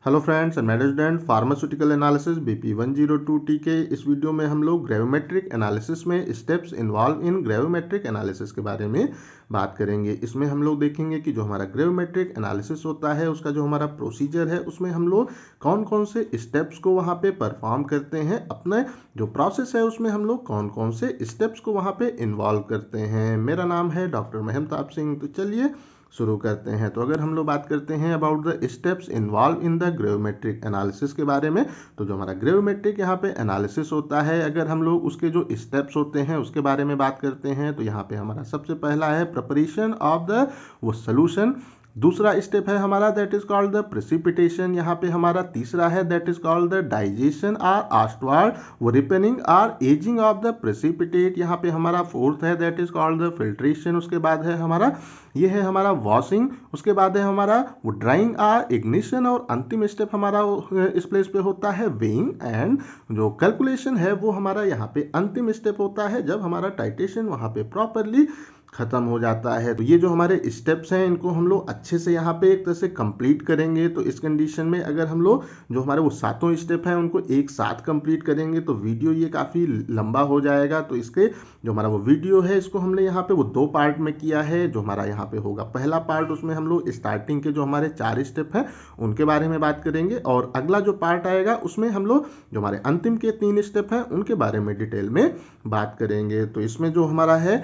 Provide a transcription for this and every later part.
Hello friends and student pharmaceutical analysis BP 102T के इस video में हम लोग ग्रेविमेट्रिक एनालिसिस में steps involve in gravimetric analysis के बारे में बात करेंगे। इसमें हम लोग देखेंगे कि जो हमारा ग्रेविमेट्रिक एनालिसिस होता है उसका जो हमारा प्रोसीजर है उसमें हम लोग कौन कौन से स्टेप्स को वहाँ पे परफॉर्म करते हैं, अपने जो प्रोसेस है उसमें हम लोग कौन कौन से स्टेप्स को वहाँ पे इन्वॉल्व करते हैं। मेरा नाम है डॉक्टर महमताब सिंह। तो चलिए शुरू करते हैं। तो अगर हम लोग बात करते हैं about the steps involve in the gravimetric analysis के बारे में, तो जो हमारा ग्रेविमेट्रिक यहाँ पे एनालिसिस होता है, अगर हम लोग उसके जो स्टेप्स होते हैं उसके बारे में बात करते हैं तो यहाँ पे हमारा सबसे पहला है प्रिपरेशन ऑफ द वो सोल्यूशन। दूसरा स्टेप है हमारा that is called the precipitation. यहाँ पे हमारा तीसरा है that is called the digestion or afterward वो ripening or ageing of the precipitate. यहाँ पे हमारा फोर्थ है that is called the filtration. उसके बाद है हमारा ये है हमारा वॉशिंग। उसके बाद है हमारा वो ड्राइंग आर इग्निशन और अंतिम स्टेप हमारा इस प्लेस पे होता है वेइंग एंड जो कैलकुलेशन है वो हमारा यहाँ पे अंतिम स्टेप होता है जब हमारा टाइट्रेशन वहाँ पे प्रॉपरली खत्म हो जाता है। तो ये जो हमारे स्टेप्स हैं इनको हम लोग अच्छे से यहाँ पे एक तरह से कंप्लीट करेंगे। तो इस कंडीशन में अगर हम लोग जो हमारे वो सातों स्टेप हैं उनको एक साथ कंप्लीट करेंगे तो वीडियो ये काफ़ी लंबा हो जाएगा। तो इसके जो हमारा वो वीडियो है इसको हमने यहाँ पे वो दो पार्ट में किया है। जो हमारा यहाँ पे होगा पहला पार्ट, उसमें हम लोग स्टार्टिंग के जो हमारे 4 स्टेप हैं उनके बारे में बात करेंगे, और अगला जो पार्ट आएगा उसमें हम लोग जो हमारे अंतिम के 3 स्टेप हैं उनके बारे में डिटेल में बात करेंगे। तो इसमें जो हमारा है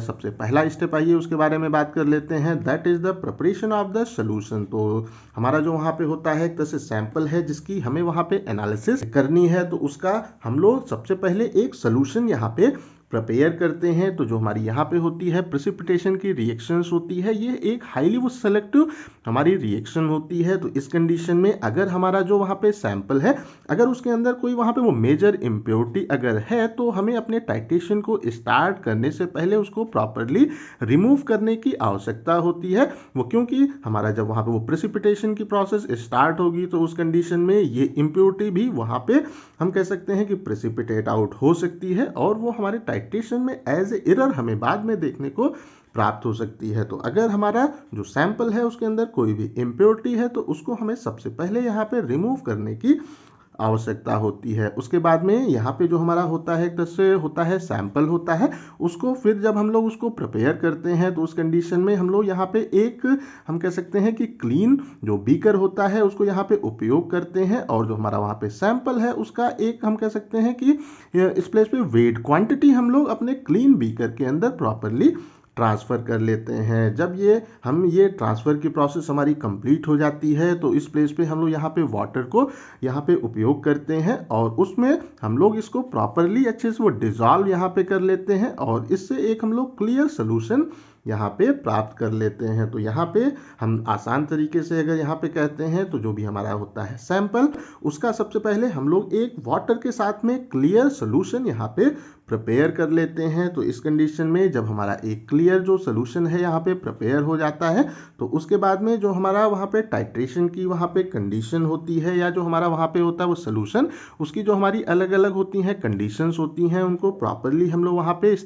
सबसे पहला स्टेप आइए उसके बारे में बात कर लेते हैं, that is the preparation of the solution. तो हमारा जो वहाँ पे होता है एक तरह से सैंपल है जिसकी हमें वहाँ पे एनालिसिस करनी है। तो उसका हम लोग सबसे पहले एक सोल्यूशन यहाँ पे प्रिपेयर करते हैं। तो जो हमारी यहाँ पे होती है प्रेसिपिटेशन की रिएक्शंस होती है, ये एक हाईली वो सेलेक्टिव हमारी रिएक्शन होती है। तो इस कंडीशन में अगर हमारा जो वहाँ पे सैंपल है अगर उसके अंदर कोई वहाँ पे वो मेजर इम्प्योरिटी अगर है तो हमें अपने टाइट्रेशन को स्टार्ट करने से पहले उसको प्रॉपरली रिमूव करने की आवश्यकता होती है। वो क्योंकि हमारा जब वहाँ पे वो प्रेसिपिटेशन की प्रोसेस स्टार्ट होगी तो उस कंडीशन में ये इम्प्योरिटी भी वहाँ पे हम कह सकते हैं कि प्रेसिपिटेट आउट हो सकती है और वो हमारे टाइट्रेशन में एज ए एरर हमें बाद में देखने को प्राप्त हो सकती है। तो अगर हमारा जो सैंपल है उसके अंदर कोई भी इम्प्योरिटी है तो उसको हमें सबसे पहले यहाँ पे रिमूव करने की आवश्यकता होती है। उसके बाद में यहाँ पे जो हमारा होता है एक तरह से होता है सैंपल होता है, उसको फिर जब हम लोग उसको प्रिपेयर करते हैं तो उस कंडीशन में हम लोग यहाँ पे एक हम कह सकते हैं कि क्लीन जो बीकर होता है उसको यहाँ पे उपयोग करते हैं, और जो हमारा वहाँ पे सैंपल है उसका एक हम कह सकते हैं कि इस प्लेस पे वेट क्वांटिटी हम लोग अपने क्लीन बीकर के अंदर प्रॉपरली ट्रांसफ़र कर लेते हैं। जब ये ट्रांसफ़र की प्रोसेस हमारी कंप्लीट हो जाती है तो इस प्लेस पे हम लोग यहाँ पे वाटर को यहाँ पे उपयोग करते हैं और उसमें हम लोग इसको प्रॉपरली अच्छे से वो डिज़ोल्व यहाँ पे कर लेते हैं और इससे एक हम लोग क्लियर सोल्यूशन यहाँ पे प्राप्त कर लेते हैं। तो यहाँ पे हम आसान तरीके से अगर यहाँ पे कहते हैं तो जो भी हमारा होता है सैंपल उसका सबसे पहले हम लोग एक वाटर के साथ में क्लियर सोल्यूशन यहाँ पे प्रिपेयर कर लेते हैं। तो इस कंडीशन में जब हमारा एक क्लियर जो सोल्यूशन है यहाँ पे प्रिपेयर हो जाता है तो उसके बाद में जो हमारा वहाँ पे टाइट्रेशन की वहाँ पे कंडीशन होती है या जो हमारा वहाँ पे होता है वो सोल्यूशन, उसकी जो हमारी अलग अलग होती हैं कंडीशंस होती हैं उनको प्रॉपरली हम लोग वहाँ पे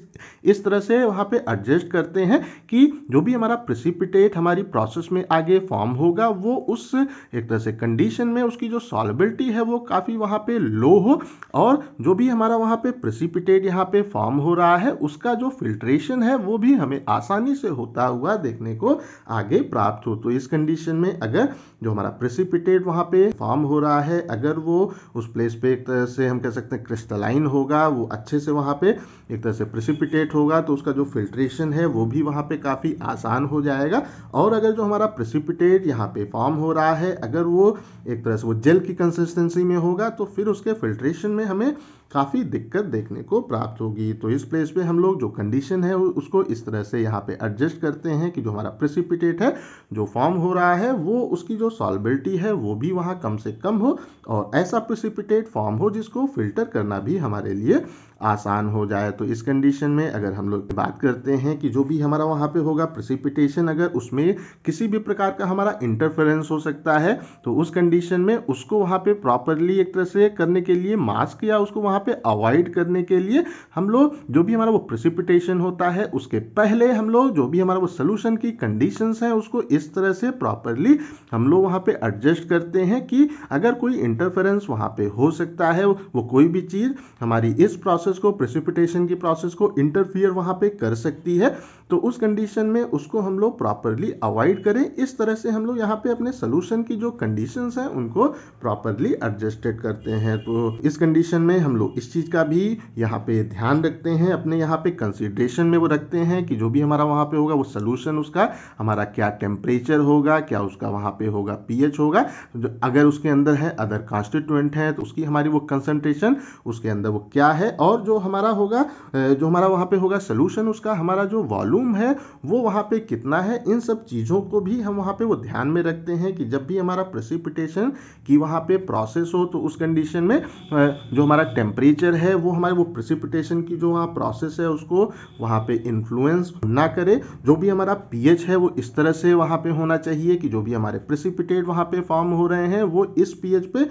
इस तरह से वहाँ पे एडजस्ट करते हैं कि जो भी हमारा प्रेसिपिटेट हमारी प्रोसेस में आगे फॉर्म होगा वो उस एक तरह से कंडीशन में उसकी जो सॉल्युबिलिटी है वो काफ़ी वहाँ पे लो हो, और जो भी हमारा वहाँ पे प्रेसिपिटेट यहाँ पे फॉर्म हो रहा है उसका जो फिल्ट्रेशन है वो भी हमें आसानी से होता हुआ देखने को आगे प्राप्त हो। तो इस कंडीशन में अगर जो हमारा प्रेसिपिटेट वहाँ पे फॉर्म हो रहा है अगर वो उस प्लेस पे एक तरह से हम कह सकते हैं क्रिस्टलाइन होगा, वो अच्छे से वहाँ पे एक तरह से प्रेसिपिटेट होगा तो उसका जो फिल्ट्रेशन है वो भी वहाँ पे काफ़ी आसान हो जाएगा। और अगर जो हमारा प्रेसिपिटेट यहाँ पे फॉर्म हो रहा है अगर वो एक तरह से वो जेल की कंसिस्टेंसी में होगा तो फिर उसके फिल्ट्रेशन में हमें काफ़ी दिक्कत देखने को प्राप्त होगी। तो इस प्लेस पे हम लोग जो कंडीशन है उसको इस तरह से यहाँ पे एडजस्ट करते हैं कि जो हमारा प्रेसिपिटेट है जो फॉर्म हो रहा है वो उसकी जो सॉल्युबिलिटी है वो भी वहाँ कम से कम हो और ऐसा प्रेसिपिटेट फॉर्म हो जिसको फिल्टर करना भी हमारे लिए आसान हो जाए। तो इस कंडीशन में अगर हम लोग बात करते हैं कि जो भी हमारा वहाँ पे होगा प्रेसिपिटेशन अगर उसमें किसी भी प्रकार का हमारा इंटरफेरेंस हो सकता है तो उस कंडीशन में उसको वहाँ पे प्रॉपरली एक तरह से करने के लिए मास्क या उसको वहाँ पे अवॉइड करने के लिए हम लोग जो भी हमारा वो प्रेसिपिटेशन होता है उसके पहले हम लोग जो भी हमारा वो सोल्यूशन की कंडीशंस हैं उसको इस तरह से प्रॉपरली हम लोग वहां पे एडजस्ट करते हैं कि अगर कोई इंटरफेरेंस वहां पे हो सकता है, वो कोई भी चीज हमारी इस प्रोसेस को, प्रेसिपिटेशन की प्रोसेस को इंटरफियर वहां पे कर सकती है, तो उस कंडीशन में उसको हम लोग प्रॉपरली अवॉइड करें। इस तरह से हम लोग यहाँ पे अपने सोल्यूशन की जो कंडीशंस हैं उनको प्रॉपरली एडजस्टेड करते हैं। तो इस कंडीशन में हम लोग इस चीज का भी यहाँ पे ध्यान रखते हैं, अपने यहाँ पे कंसीडरेशन में वो रखते हैं कि जो भी हमारा वहाँ पे होगा वो सोल्यूशन उसका हमारा क्या टेम्परेचर होगा, क्या उसका वहाँ पे होगा पीएच होगा, अगर उसके अंदर है अदर कॉन्स्टिट्यूएंट है तो उसकी हमारी वो कंसंट्रेशन उसके अंदर वो क्या है, और जो हमारा होगा जो हमारा वहाँ पे होगा सोल्यूशन उसका हमारा जो वॉल्यूम है वो वहाँ पे कितना है। इन सब चीज़ों को भी हम वहाँ पे वो ध्यान में रखते हैं कि जब भी हमारा प्रेसिपिटेशन की वहाँ पे प्रोसेस हो तो उस कंडीशन में जो हमारा टेम्परेचर है वो हमारे वो प्रेसिपिटेशन की जो वहाँ प्रोसेस है उसको वहाँ पे इन्फ्लुएंस ना करे। जो भी हमारा पीएच है वो इस तरह से वहाँ पे होना चाहिए कि जो भी हमारे प्रेसिपिटेट वहाँ पे फॉर्म हो रहे हैं वो इस पीएच पे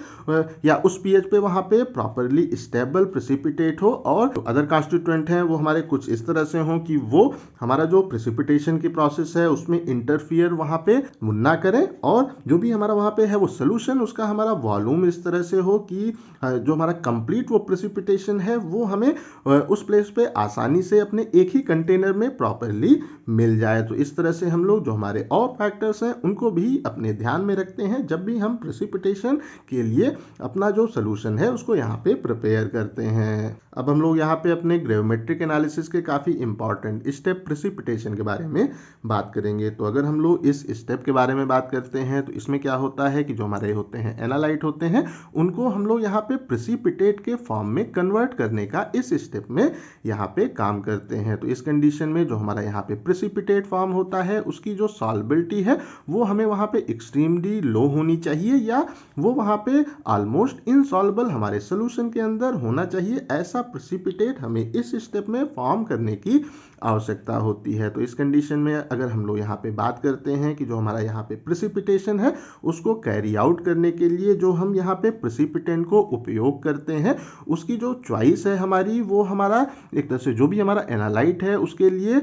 या उस पीएच पे वहाँ पे प्रॉपरली स्टेबल प्रेसिपिटेट हो, और अदर कॉन्स्टिट्यूएंट हैं वो हमारे कुछ इस तरह से हो कि वो हमारा जो प्रेसिपिटेशन की प्रोसेस है उसमें इंटरफियर वहाँ पे ना करें, और जो भी हमारा वहाँ पे है वो सोल्यूशन उसका हमारा वॉल्यूम इस तरह से हो कि जो हमारा कंप्लीट वो प्रेसिपिटेशन है वो हमें उस प्लेस पे आसानी से अपने एक ही कंटेनर में प्रॉपरली मिल जाए। तो इस तरह से हम लोग जो हमारे और फैक्टर्स हैं उनको भी अपने ध्यान में रखते हैं जब भी हम प्रेसिपिटेशन के लिए अपना जो सोल्यूशन है उसको यहाँ पे प्रिपेयर करते हैं। अब हम लोग यहाँ पे अपने ग्रेविमेट्रिक एनालिसिस के काफ़ी इंपॉर्टेंट स्टेप प्रेसिपिटेशन के बारे में बात करेंगे। तो अगर हम लोग इस स्टेप के बारे में बात करते हैं तो इसमें क्या होता है कि जो हमारे होते हैं एनालाइट होते हैं उनको हम लोग यहाँ पे प्रेसिपिटेट के फॉर्म में कन्वर्ट करने का इस स्टेप में यहाँ पे काम करते हैं। तो इस कंडीशन में जो हमारा यहाँ पे प्रेसिपिटेट फॉर्म होता है उसकी जो सॉल्बिलिटी है वो हमें वहाँ पे एक्सट्रीमली लो होनी चाहिए, या वो वहाँ पे ऑलमोस्ट इनसॉल्युबल हमारे सोल्यूशन के अंदर होना चाहिए। ऐसा प्रेसिपिटेट हमें इस स्टेप में फॉर्म करने की आवश्यकता होती है। तो इस कंडीशन में अगर हम लोग यहाँ पे बात करते हैं कि जो हमारा यहाँ पे प्रेसिपिटेशन है उसको कैरी आउट करने के लिए जो हम यहाँ पे प्रेसिपिटेंट को उपयोग करते हैं उसकी जो चॉइस है हमारी वो हमारा एक तरह से जो भी हमारा एनालाइट है उसके लिए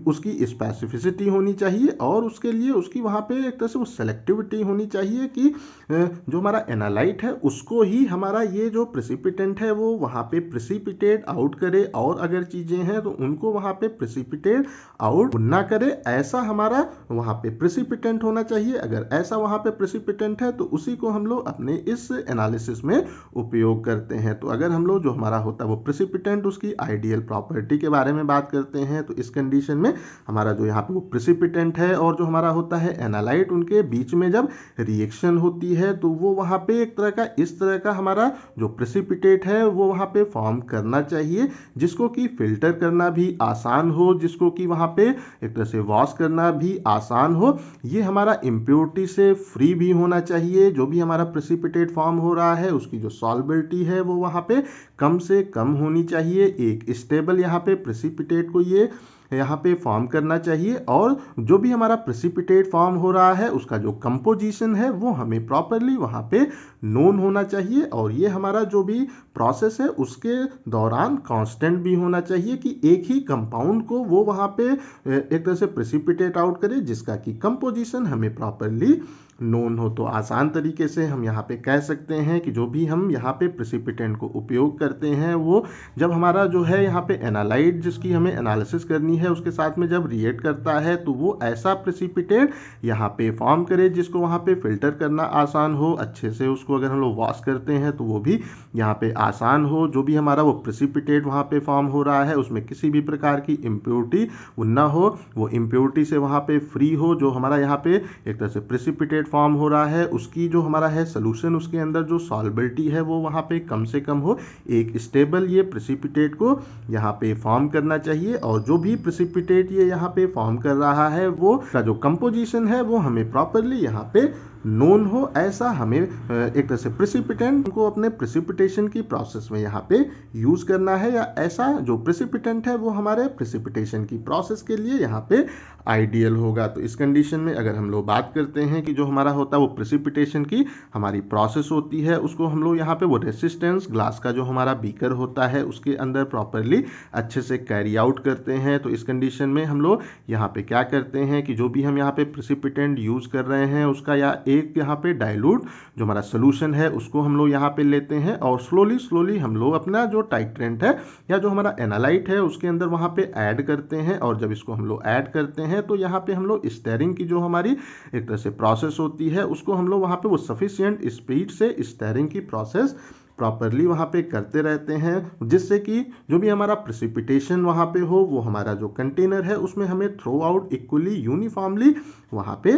उसकी स्पेसिफिसिटी होनी चाहिए, और उसके लिए उसकी वहाँ पे एक तरह से वो सेलेक्टिविटी होनी चाहिए कि जो हमारा एनालाइट है उसको ही हमारा ये जो प्रेसिपिटेंट है वो वहाँ पे प्रेसिपिटेट आउट करे, और अगर चीज़ें हैं तो उनको वहाँ पे प्रेसिपिटेट आउट ना करे। ऐसा हमारा वहाँ पे प्रेसिपिटेंट होना चाहिए। अगर ऐसा वहाँ पे प्रेसिपिटेंट है तो उसी को हम लोग अपने इस एनालिसिस में उपयोग करते हैं। तो अगर हम लोग जो हमारा होता है वो प्रेसिपिटेंट उसकी आइडियल प्रॉपर्टी के बारे में बात करते हैं तो इस कंडीशन में हमारा जो यहाँ पे वो प्रेसिपिटेंट है और जो हमारा होता है एनालाइट उनके बीच में जब रिएक्शन होती है तो वो वहाँ पे एक तरह का इस तरह का हमारा जो प्रेसिपिटेट है वो वहाँ पे फॉर्म करना चाहिए जिसको कि फिल्टर करना भी आसान हो, जिसको कि वहाँ पे एक तरह से वॉश करना भी आसान हो। ये हमारा इम्प्योरिटी से फ्री भी होना चाहिए। जो भी हमारा प्रेसिपिटेट फॉर्म हो रहा है उसकी जो सॉल्बिलिटी है वो वहाँ पे कम से कम होनी चाहिए। एक स्टेबल यहाँ पे प्रेसिपिटेट को ये यहाँ पे फॉर्म करना चाहिए, और जो भी हमारा प्रेसिपिटेट फॉर्म हो रहा है उसका जो कंपोजिशन है वो हमें प्रॉपरली वहाँ पे नोन होना चाहिए, और ये हमारा जो भी प्रोसेस है उसके दौरान कांस्टेंट भी होना चाहिए कि एक ही कंपाउंड को वो वहाँ पे एक तरह से प्रेसिपिटेट आउट करे जिसका कि कंपोजिशन हमें प्रॉपरली नोन हो। तो आसान तरीके से हम यहाँ पे कह सकते हैं कि जो भी हम यहाँ पे प्रेसिपिटेंट को उपयोग करते हैं वो जब हमारा जो है यहाँ पे एनालाइट जिसकी हमें एनालिसिस करनी है उसके साथ में जब रिएक्ट करता है तो वो ऐसा प्रेसिपिटेट यहाँ पे फॉर्म करे जिसको वहाँ पे फिल्टर करना आसान हो, अच्छे से उसको अगर हम लोग वॉश करते हैं तो वो भी यहाँ पे आसान हो। जो भी हमारा वो प्रेसिपिटेट वहाँ पे फॉर्म हो रहा है उसमें किसी भी प्रकार की इम्प्योरिटी ना हो, वो इम्प्योरिटी से वहाँ पे फ्री हो। जो हमारा यहाँ पे एक तरह से प्रेसिपिटेट फॉर्म हो रहा है उसकी जो हमारा है सोल्यूशन उसके अंदर जो सॉल्बिलिटी है वो वहाँ पे कम से कम हो। एक स्टेबल ये प्रेसिपिटेट को यहाँ पे फॉर्म करना चाहिए, और जो भी प्रेसिपिटेट ये यहाँ पे फॉर्म कर रहा है वो का जो कंपोजिशन है वो हमें प्रॉपरली यहाँ पे नोन हो, ऐसा हमें एक तरह से प्रेसिपिटेंट को अपने प्रेसिपिटेशन की प्रोसेस में यहाँ पे यूज करना है, या ऐसा जो प्रेसिपिटेंट है वो हमारे प्रेसिपिटेशन की प्रोसेस के लिए यहाँ पे आइडियल होगा। तो इस कंडीशन में अगर हम लोग बात करते हैं कि जो हमारा होता है वो प्रेसिपिटेशन की हमारी प्रोसेस होती है, उसको हम लोग यहाँ पे वो रेसिस्टेंस ग्लास का जो हमारा बीकर होता है उसके अंदर प्रॉपरली अच्छे से कैरी आउट करते हैं। तो इस कंडीशन में हम लोग यहाँ पे क्या करते हैं कि जो भी हम यहाँ पे प्रेसिपिटेंट यूज कर रहे हैं उसका या एक यहाँ पे डाइल्यूट जो हमारा सोल्यूशन है उसको हम लोग यहाँ पे लेते हैं और स्लोली हम लोग अपना जो टाइट्रेंट है या जो हमारा एनालाइट है उसके अंदर वहाँ पे ऐड करते हैं। और जब इसको हम लोग ऐड करते हैं तो यहाँ पे हम लोग स्टेरिंग की जो हमारी एक तरह से प्रोसेस होती है उसको हम लोग वहाँ पे वो सफिशिएंट स्पीड से स्टेरिंग की प्रोसेस प्रॉपरली वहाँ पे करते रहते हैं, जिससे कि जो भी हमारा प्रेसिपिटेशन वहाँ पे हो वो हमारा जो कंटेनर है उसमें हमें थ्रो आउट इक्वली यूनिफॉर्मली वहाँ पे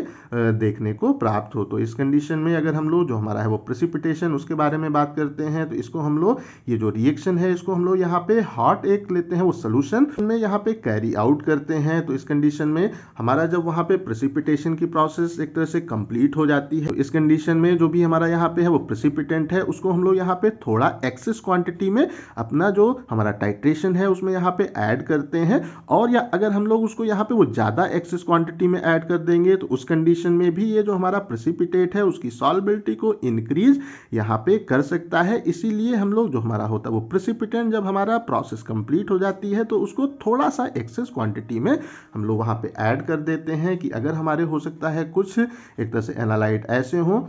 देखने को प्राप्त हो। तो इस कंडीशन में अगर हम लोग जो हमारा है वो प्रेसिपिटेशन उसके बारे में बात करते हैं तो इसको हम लोग ये जो रिएक्शन है इसको हम लोग यहाँ पे हॉट एक लेते हैं वो सोल्यूशन में यहाँ पे कैरी आउट करते हैं। तो इस कंडीशन में हमारा जब वहाँ पे प्रेसिपिटेशन की प्रोसेस एक तरह से कंप्लीट हो जाती है, तो इस कंडीशन में जो भी हमारा यहाँ पे है वो प्रेसिपिटेंट है उसको हम लोग यहाँ पे थोड़ा एक्सेस क्वांटिटी में अपना जो हमारा टाइट्रेशन है उसमें यहाँ पे ऐड करते हैं। और या अगर हम लोग उसको यहाँ पे वो ज़्यादा एक्सेस क्वांटिटी में ऐड कर देंगे तो उस कंडीशन में भी ये जो हमारा प्रेसिपिटेट है उसकी सॉल्बिलिटी को इंक्रीज यहाँ पे कर सकता है। इसीलिए हम लोग जो हमारा होता है वो प्रेसिपिटेंट जब हमारा प्रोसेस कंप्लीट हो जाती है तो उसको थोड़ा सा एक्सेस क्वांटिटी में हम लोग वहाँ पे ऐड कर देते हैं कि अगर हमारे हो सकता है कुछ एक तरह से एनालाइट ऐसे हो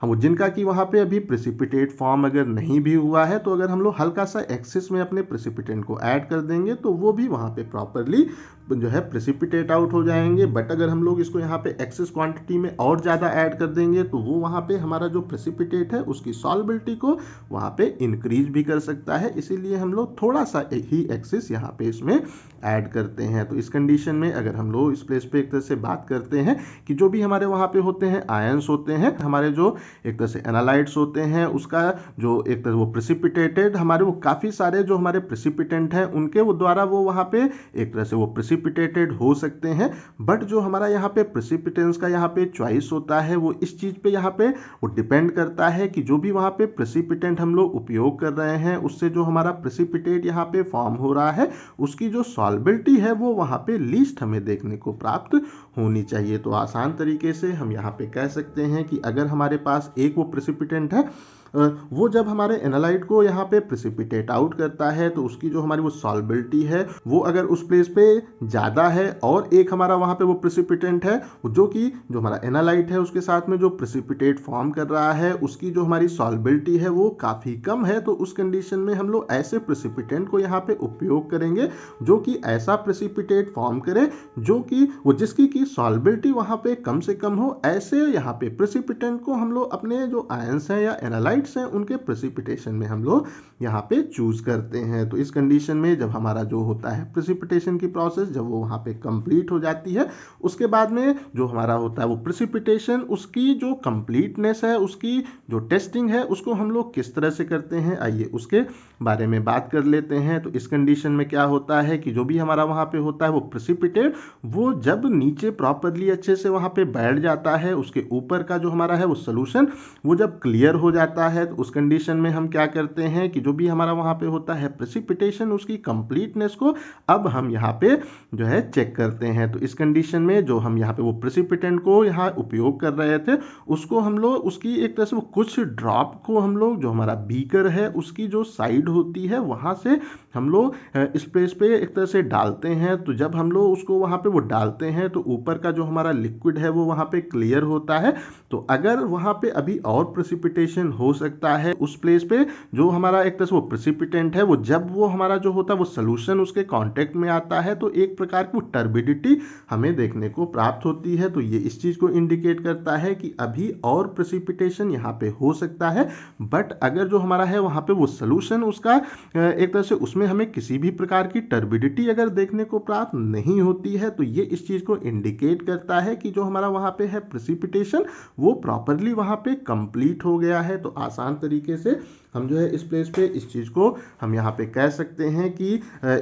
वो जिनका कि वहाँ पे अभी प्रेसिपिटेट फॉर्म अगर नहीं भी हुआ है, तो अगर हम लोग हल्का सा एक्सेस में अपने प्रेसिपिटेंट को ऐड कर देंगे तो वो भी वहाँ पे प्रॉपरली जो है प्रेसिपिटेट आउट हो जाएंगे। बट अगर हम लोग इसको यहाँ पे एक्सेस क्वांटिटी में और ज़्यादा ऐड कर देंगे तो वो वहाँ पे हमारा जो प्रेसिपिटेट है उसकी सॉल्बिलिटी को वहाँ पे इंक्रीज भी कर सकता है। इसीलिए हम लोग थोड़ा सा ही एक्सेस यहाँ पे इसमें ऐड करते हैं। तो इस कंडीशन में अगर हम लोग इस प्लेस पे एक तरह से बात करते हैं कि जो भी हमारे वहाँ पे होते हैं आयंस होते हैं, हमारे जो एक तरह से एनालाइट्स होते हैं, उसका जो एक तरह वो प्रेसिपिटेटेड हमारे वो काफ़ी सारे जो हमारे प्रेसिपिटेंट हैं उनके वो द्वारा वो वहाँ पे एक तरह से वो प्रेसिपिटेटेड हो सकते हैं। बट जो हमारा यहाँ पे प्रेसिपिटेंस का यहाँ पे चॉइस होता है वो इस चीज़ पे यहाँ पे वो डिपेंड करता है कि जो भी वहाँ पे प्रेसिपिटेंट हम लोग उपयोग कर रहे हैं उससे जो हमारा प्रेसिपिटेट यहाँ पे फॉर्म हो रहा है उसकी जो सॉल्बिलिटी है वो वहाँ पे लीस्ट हमें देखने को प्राप्त होनी चाहिए। तो आसान तरीके से हम यहाँ पे कह सकते हैं कि अगर हमारे पास एक वो प्रेसिपिटेंट है वो जब हमारे एनालाइट को यहाँ पे प्रेसिपिटेट आउट करता है तो उसकी जो हमारी वो सॉल्बिलिटी है वो अगर उस प्लेस पे ज़्यादा है और एक हमारा वहाँ पे वो प्रेसिपिटेंट है जो कि जो हमारा एनालाइट है उसके साथ में जो प्रेसिपिटेट फॉर्म कर रहा है उसकी जो हमारी सॉल्बिलिटी है वो काफ़ी कम है, तो उस कंडीशन में हम लोग ऐसे प्रेसिपिटेंट को यहाँ पे उपयोग करेंगे जो कि ऐसा प्रेसिपिटेट फॉर्म करे जो कि वो जिसकी की सॉल्बिलिटी वहाँ पे कम से कम हो। ऐसे यहाँ पे प्रेसिपिटेंट को हम लोग अपने जो आयंस हैं या एनालाइट हैं उनके प्रेसिपिटेशन में हम लोग यहाँ पे चूज करते हैं। तो इस कंडीशन में जब हमारा जो होता है प्रेसिपिटेशन की प्रोसेस जब वो वहाँ पे कंप्लीट हो जाती है उसके बाद में जो हमारा होता है वो प्रेसिपिटेशन उसकी जो कंप्लीटनेस है उसकी जो टेस्टिंग है उसको हम लोग किस तरह से करते हैं आइए उसके बारे में बात कर लेते हैं। तो इस कंडीशन में क्या होता है कि जो भी हमारा वहाँ पे होता है वो प्रेसिपिटेट वो जब नीचे प्रॉपरली अच्छे से वहाँ पे बैठ जाता है उसके ऊपर का जो हमारा है वो सोल्यूशन वो जब क्लियर हो जाता है तो उस कंडीशन में हम क्या करते हैं कि जो भी हमारा वहाँ पे होता है प्रेसिपिटेशन उसकी कंप्लीटनेस को अब हम यहाँ पे जो है चेक करते हैं। तो इस कंडीशन में जो हम यहाँ पे वो प्रेसिपिटेंट को यहाँ उपयोग कर रहे थे उसको हम लोग उसकी एक तरह से वो कुछ ड्रॉप को हम लोग जो हमारा बीकर है उसकी जो साइड होती है वहाँ से हम लोग इस प्लेस पे एक तरह से डालते हैं। तो जब हम लोग उसको वहाँ पे वो डालते हैं तो ऊपर का जो हमारा लिक्विड है वो वहाँ पे क्लियर होता है। तो अगर वहाँ पे अभी और प्रेसिपिटेशन हो सकता है उस प्लेस पे जो हमारा एक तरह से वो प्रेसिपिटेंट है वो जब वो हमारा जो होता है वो सोल्यूशन उसके कांटेक्ट में आता है तो एक प्रकार की टर्बिडिटी हमें देखने को प्राप्त होती है। तो ये इस चीज़ को इंडिकेट करता है कि अभी और प्रेसिपिटेशन यहाँ पे हो सकता है। बट अगर जो हमारा है वहाँ पे वो सोल्यूशन उसका एक तरह से उसमें हमें किसी भी प्रकार की टर्बिडिटी अगर देखने को प्राप्त नहीं होती है तो ये इस चीज़ को इंडिकेट करता है कि जो हमारा वहाँ पे है प्रेसिपिटेशन वो प्रॉपरली वहाँ पे कंप्लीट हो गया है। तो आसान तरीके से हम जो है इस प्लेस पे इस चीज़ को हम यहाँ पे कह सकते हैं कि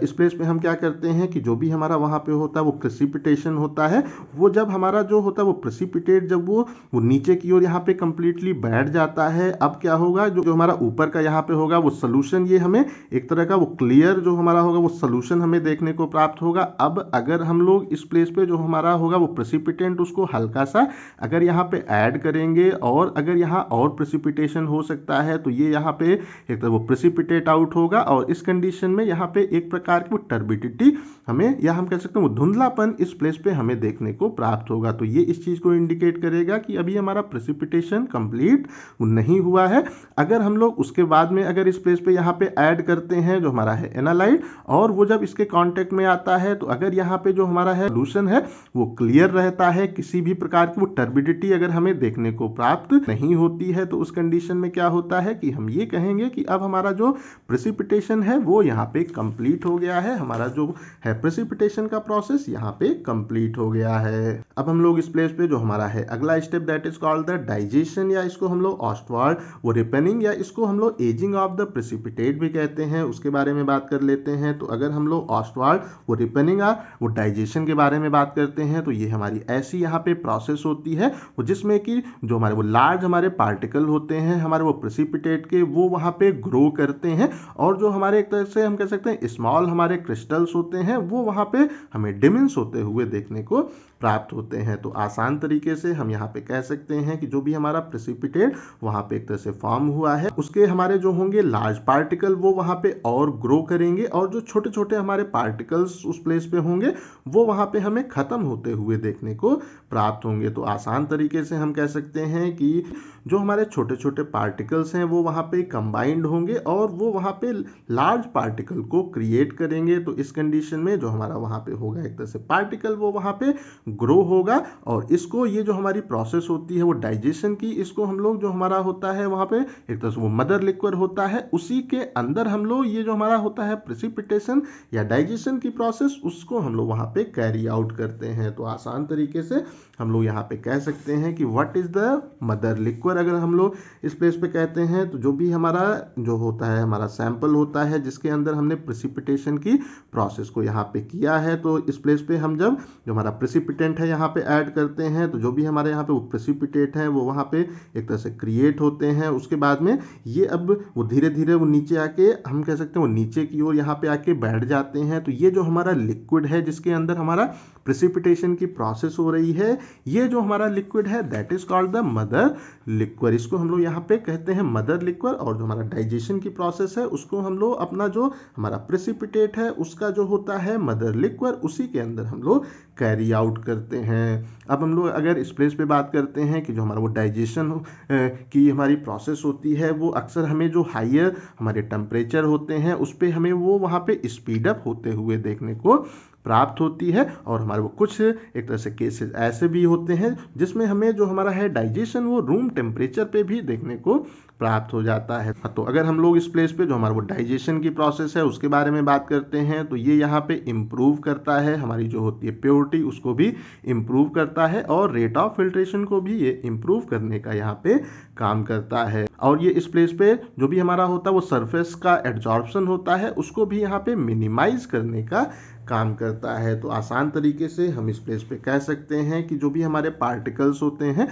इस प्लेस पे हम क्या करते हैं कि जो भी हमारा वहाँ पे होता है वो प्रेसिपिटेशन होता है, वो जब हमारा जो होता है वो प्रेसिपिटेट जब वो नीचे की ओर यहाँ पे कंप्लीटली बैठ जाता है, अब क्या होगा, जो हमारा ऊपर का यहाँ पे होगा वो सोल्यूशन, ये हमें एक तरह का वो क्लियर जो हमारा होगा वो सोल्यूशन हमें देखने को प्राप्त होगा। अब अगर हम लोग इस प्लेस पे जो हमारा होगा वो प्रेसिपिटेंट उसको हल्का सा अगर यहाँ पे ऐड करेंगे और अगर यहाँ और प्रेसिपिटेशन हो सकता है तो ये यहाँ पे एक तो वो प्रेसिपिटेट आउट होगा और इस कंडीशन में यहाँ पे एक प्रकार की वो टर्बिडिटी हमें, या हम कह सकते हैं वो धुंधलापन इस प्लेस पे हमें देखने को प्राप्त होगा। तो ये इस चीज़ को इंडिकेट करेगा कि अभी हमारा प्रेसिपिटेशन कंप्लीट नहीं हुआ है। अगर हम लोग उसके बाद में अगर इस प्लेस पे यहाँ पे ऐड करते हैं जो हमारा है एनालाइट, और वो जब इसके कांटेक्ट में आता है तो अगर यहाँ पे जो हमारा है सोल्यूशन है वो क्लियर रहता है, किसी भी प्रकार की वो टर्बिडिटी अगर हमें देखने को प्राप्त नहीं होती है, तो उस कंडीशन में क्या होता है कि हम ये कहेंगे कि अब हमारा जो प्रेसिपिटेशन है वो यहाँ पे कंप्लीट हो गया है, हमारा जो है प्रेसिपिटेशन का प्रोसेस यहाँ पे कंप्लीट हो गया है। अब हम लोग इस प्लेस पे जो हमारा है अगला step that is called the digestion, या इसको हम लोग ऑस्टवार्ड वो रिपेनिंग, या इसको हम लोग एजिंग ऑफ द प्रेसिपिटेट भी कहते हैं, उसके बारे में बात कर लेते हैं। तो अगर हम लोग ऑस्टवार्ड वो रिपेनिंग या वो डाइजेशन के बारे में बात करते हैं तो ये हमारी ऐसी यहाँ पे प्रोसेस होती है वो जिसमें कि जो हमारे वो लार्ज हमारे पार्टिकल होते हैं हमारे वो प्रेसिपिटेट के, वो वहाँ पे ग्रो करते हैं, और जो हमारे एक तरह से हम कह सकते हैं स्मॉल हमारे क्रिस्टल्स होते हैं वो वहाँ पे हमें डिमिन्स होते हुए देखने को प्राप्त होते हैं। तो आसान तरीके से हम यहाँ पे कह सकते हैं कि जो भी हमारा प्रेसिपिटेट वहाँ पे एक तरह से फॉर्म हुआ है उसके हमारे जो होंगे लार्ज पार्टिकल वो वहाँ पे और ग्रो करेंगे, और जो छोटे छोटे हमारे पार्टिकल्स उस प्लेस पे होंगे वो वहाँ पे हमें खत्म होते हुए देखने को प्राप्त होंगे। तो आसान तरीके से हम कह सकते हैं कि जो हमारे छोटे छोटे पार्टिकल्स हैं वो वहाँ पे कंबाइंड होंगे और वो वहाँ पे लार्ज पार्टिकल को क्रिएट करेंगे। तो इस कंडीशन में जो हमारा वहाँ पे होगा एक तरह से पार्टिकल वो वहाँ पे ग्रो होगा, और इसको ये जो हमारी प्रोसेस होती है वो डाइजेशन की, इसको हम लोग जो हमारा होता है वहाँ पे एक तरह से वो मदर लिक्विड होता है उसी के अंदर हम लोग ये जो हमारा होता है प्रेसिपिटेशन या डाइजेशन की प्रोसेस उसको हम लोग वहाँ पे कैरी आउट करते हैं। तो आसान तरीके से हम लोग यहाँ पे कह सकते हैं कि what is the mother liquid. अगर हम लोग इस प्लेस पे कहते हैं तो जो भी हमारा जो होता है हमारा सैंपल होता है जिसके अंदर हमने प्रेसिपिटेशन की प्रोसेस को यहाँ पे किया है, तो इस प्लेस पे हम जब जो हमारा प्रेसिपिटेंट है यहाँ पे ऐड करते हैं तो जो भी हमारे यहाँ पे वो प्रेसिपिटेट है वो वहाँ पे एक तरह से क्रिएट होते हैं। उसके बाद में ये अब वो धीरे धीरे वो नीचे आके हम कह सकते हैं वो नीचे की ओर यहाँ पे आके बैठ जाते हैं। तो ये जो हमारा लिक्विड है जिसके अंदर हमारा प्रेसिपिटेशन की प्रोसेस हो रही है, ये जो हमारा लिक्विड है that is called the mother liquid. इसको हम लोग यहाँ पे कहते हैं मदर लिक्विड, और जो हमारा डाइजेशन की प्रोसेस है उसको हम लोग अपना जो हमारा प्रेसिपिटेट है उसका जो होता है मदर लिक्विड उसी के अंदर हम लोग कैरी आउट करते हैं। अब हम लोग अगर इस प्लेस पे बात करते हैं कि जो हमारा वो डाइजेशन की हमारी प्रोसेस होती है वो अक्सर हमें जो हायर हमारे टेम्परेचर होते हैं उस पर हमें वो वहाँ पे स्पीड अप होते हुए देखने को प्राप्त होती है, और हमारे वो कुछ एक तरह से केसेस ऐसे भी होते हैं जिसमें हमें जो हमारा है डाइजेशन वो रूम टेम्परेचर पे भी देखने को प्राप्त हो जाता है। तो अगर हम लोग इस प्लेस पे जो हमारा वो डाइजेशन की प्रोसेस है उसके बारे में बात करते हैं तो ये यहाँ पे इम्प्रूव करता है, हमारी जो होती है प्योरिटी उसको भी इम्प्रूव करता है, और रेट ऑफ फिल्ट्रेशन को भी ये इम्प्रूव करने का यहाँ पे काम करता है। और ये इस प्लेस पे जो भी हमारा होता है वो सरफेस का एड्जॉर्प्शन होता है उसको भी यहाँ पे मिनिमाइज करने का काम करता है। तो आसान तरीके से हम इस प्लेस पे कह सकते हैं कि जो भी हमारे पार्टिकल्स होते हैं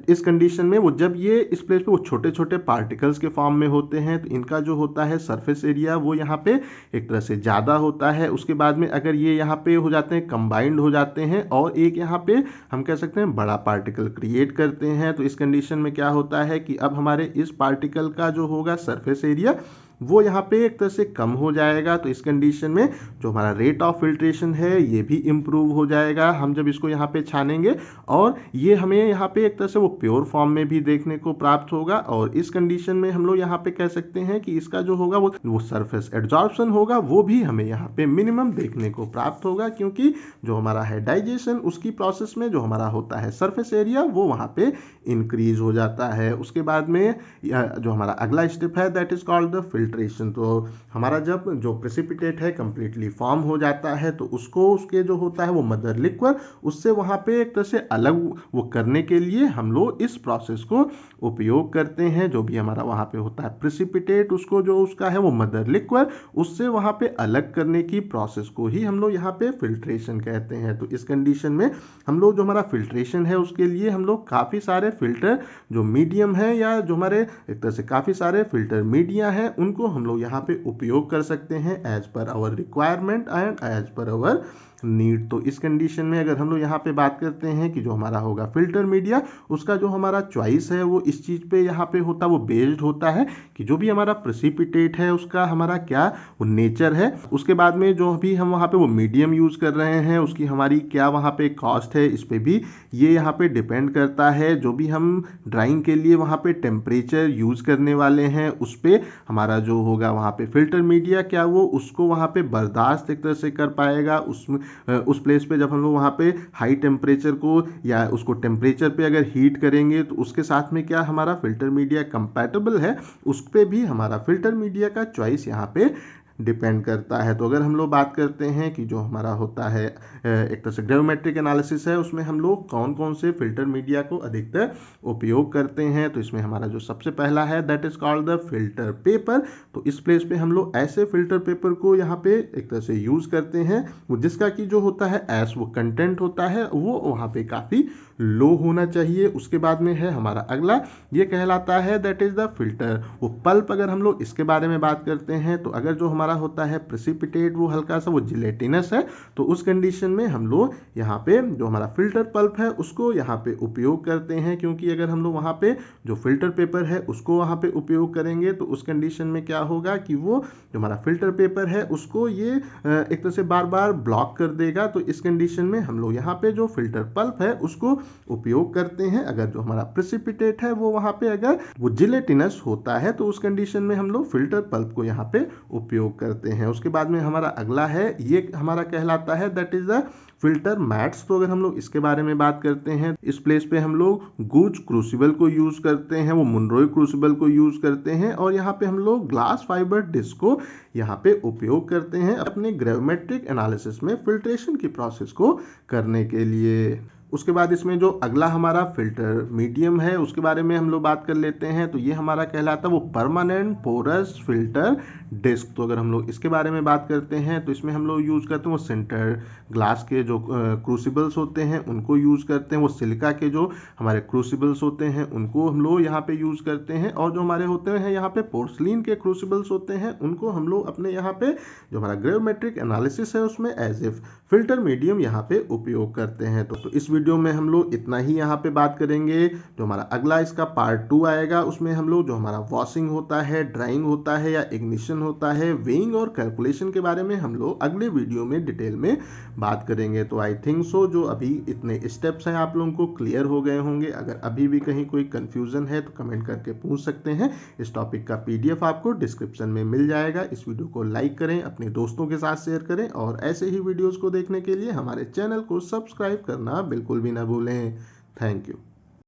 इस कंडीशन में वो जब ये इस प्लेस पे वो छोटे छोटे पार्टिकल्स के फॉर्म में होते हैं तो इनका जो होता है सरफेस एरिया वो यहाँ पे एक तरह से ज़्यादा होता है। उसके बाद में अगर ये यहाँ पे हो जाते हैं कंबाइंड हो जाते हैं और एक यहाँ पे हम कह सकते हैं बड़ा पार्टिकल क्रिएट करते हैं, तो इस कंडीशन में क्या होता है कि अब हमारे इस पार्टिकल का जो होगा सरफेस एरिया वो यहाँ पे एक तरह से कम हो जाएगा। तो इस कंडीशन में जो हमारा रेट ऑफ फिल्ट्रेशन है ये भी इम्प्रूव हो जाएगा हम जब इसको यहाँ पे छानेंगे, और ये हमें यहाँ पे एक तरह से वो प्योर फॉर्म में भी देखने को प्राप्त होगा। और इस कंडीशन में हम लोग यहाँ पे कह सकते हैं कि इसका जो होगा वो सरफेस एड्जॉर्प्शन होगा वो भी हमें यहाँ पे मिनिमम देखने को प्राप्त होगा, क्योंकि जो हमारा है डाइजेशन उसकी प्रोसेस में जो हमारा होता है सरफेस एरिया वो वहाँ पे इंक्रीज हो जाता है। उसके बाद में जो हमारा अगला स्टेप है that is called the filtration. तो हमारा जब जो प्रेसिपिटेट है कंप्लीटली फॉर्म हो जाता है तो उसको उसके जो होता है वो मदर लिक्विड उससे वहाँ पे एक तरह से अलग वो करने के लिए हम लोग इस प्रोसेस को उपयोग करते हैं। जो भी हमारा वहाँ पे होता है प्रेसिपिटेट उसको जो उसका है वो मदर लिक्विड उससे वहाँ पे अलग करने की प्रोसेस को ही हम लोग यहाँ पे फिल्ट्रेशन कहते हैं। तो इस कंडीशन में हम लोग जो हमारा फिल्ट्रेशन है उसके लिए हम लोग काफ़ी सारे फिल्टर जो मीडियम है या जो हमारे एक तरह से काफ़ी सारे फिल्टर मीडिया हैं उनको हम लोग यहाँ पे उपयोग कर सकते हैं as per our requirement and as per our need. तो इस कंडीशन में अगर हम लोग यहाँ पे बात करते हैं कि जो हमारा होगा फिल्टर मीडिया उसका जो हमारा चॉइस है वो इस चीज़ पे यहाँ पे होता वो बेस्ड होता है कि जो भी हमारा प्रेसिपिटेट है उसका हमारा क्या वो नेचर है। उसके बाद में जो भी हम वहाँ पे वो मीडियम यूज़ कर रहे हैं उसकी हमारी क्या वहाँ पे कॉस्ट है इस पे भी ये यहाँ पे डिपेंड करता है। जो भी हम ड्राइंग के लिए वहाँ पे टेम्परेचर यूज़ करने वाले हैं उस पर हमारा जो होगा वहाँ पे फिल्टर मीडिया क्या वो उसको वहाँ पे बर्दाश्त एक तरह से कर पाएगा। उसमें उस प्लेस पे जब हम लोग वहाँ पे हाई टेम्परेचर को या उसको टेम्परेचर पे अगर हीट करेंगे तो उसके साथ में क्या हमारा फिल्टर मीडिया कंपैटिबल है उस पर भी हमारा फिल्टर मीडिया का चॉइस यहाँ पे डिपेंड करता है। तो अगर हम लोग बात करते हैं कि जो हमारा होता है एक तरह से ग्रेविमेट्रिक एनालिसिस है उसमें हम लोग कौन कौन से फिल्टर मीडिया को अधिकतर उपयोग करते हैं तो इसमें हमारा जो सबसे पहला है that is called the filter paper. तो इस प्लेस पे हम लोग ऐसे फिल्टर पेपर को यहाँ पे एक तरह से यूज़ करते हैं वो जिसका कि जो होता है एस वो कंटेंट होता है वो वहाँ पे काफ़ी लो होना चाहिए। उसके बाद में है हमारा अगला ये कहलाता है दैट इज द फिल्टर वो पल्प। अगर हम लोग इसके बारे में बात करते हैं तो अगर जो हमारा होता है प्रेसिपिटेट वो हल्का सा वो जिलेटिनस है तो उस कंडीशन में हम लोग यहाँ पे जो हमारा फिल्टर पल्प है उसको यहाँ पे उपयोग करते हैं क्योंकि अगर हम लोग वहाँ पे जो फिल्टर पेपर है उसको वहाँ पे उपयोग करेंगे तो उस कंडीशन में क्या होगा कि वो जो हमारा फिल्टर पेपर है उसको ये एक तरह से बार बार ब्लॉक कर देगा। तो इस कंडीशन में हम लोग यहाँ पे जो फिल्टर पल्प है उसको उपयोग करते हैं। अगर जो हमारा प्रेसिपिटेट है वो वहाँ पे अगर वो जिलेटिनस होता है तो उस कंडीशन में हम लोग फिल्टर पल्प को यहाँ पे उपयोग करते हैं। उसके बाद में हमारा अगला है ये हमारा कहलाता है that is the filter mats. तो अगर हम लोग इसके बारे में बात करते हैं इस प्लेस पे हम लोग गूज क्रूसिबल को यूज करते हैं वो मुनरोय क्रूसिबल को यूज करते हैं और यहाँ पे हम लोग ग्लास फाइबर डिस्क को यहाँ पे उपयोग करते हैं अपने ग्रेविमेट्रिक एनालिसिस में फिल्ट्रेशन की प्रोसेस को करने के लिए। उसके बाद इसमें जो अगला हमारा फिल्टर मीडियम है उसके बारे में हम लोग बात कर लेते हैं। तो ये हमारा कहलाता है वो परमानेंट पोरस फिल्टर डिस्क। तो अगर हम लोग इसके बारे में बात करते हैं तो इसमें हम लोग यूज़ करते हैं वो सेंटर ग्लास के जो क्रूसिबल्स होते हैं उनको यूज़ करते हैं। वो सिलिका के जो हमारे क्रूसिबल्स होते हैं उनको हम लोग यहाँ पे यूज़ करते हैं और जो हमारे होते हैं यहाँ पे पोर्सलिन के क्रूसिबल्स होते हैं उनको हम लोग अपने यहाँ पे जो हमारा ग्रेविमेट्रिक एनालिसिस है उसमें एज ए फिल्टर मीडियम यहाँ पे उपयोग करते हैं। तो इस वीडियो में हम लोग इतना ही यहाँ पे बात करेंगे। जो हमारा अगला इसका पार्ट 2 आएगा उसमें हम लोग जो हमारा वॉशिंग होता है ड्राइंग होता है या इग्निशन होता है वेइंग और कैलकुलेशन के बारे में हम लोग अगले वीडियो में डिटेल में बात करेंगे। तो आई थिंक सो जो अभी इतने स्टेप्स हैं आप लोगों को क्लियर हो गए होंगे। अगर अभी भी कहीं कोई कंफ्यूजन है तो कमेंट करके पूछ सकते हैं। इस टॉपिक का PDF आपको डिस्क्रिप्शन में मिल जाएगा। इस वीडियो को लाइक करें अपने दोस्तों के साथ शेयर करें और ऐसे ही वीडियोस को देखने के लिए हमारे चैनल को सब्सक्राइब करना बिल्कुल भी ना भूलें। Thank you.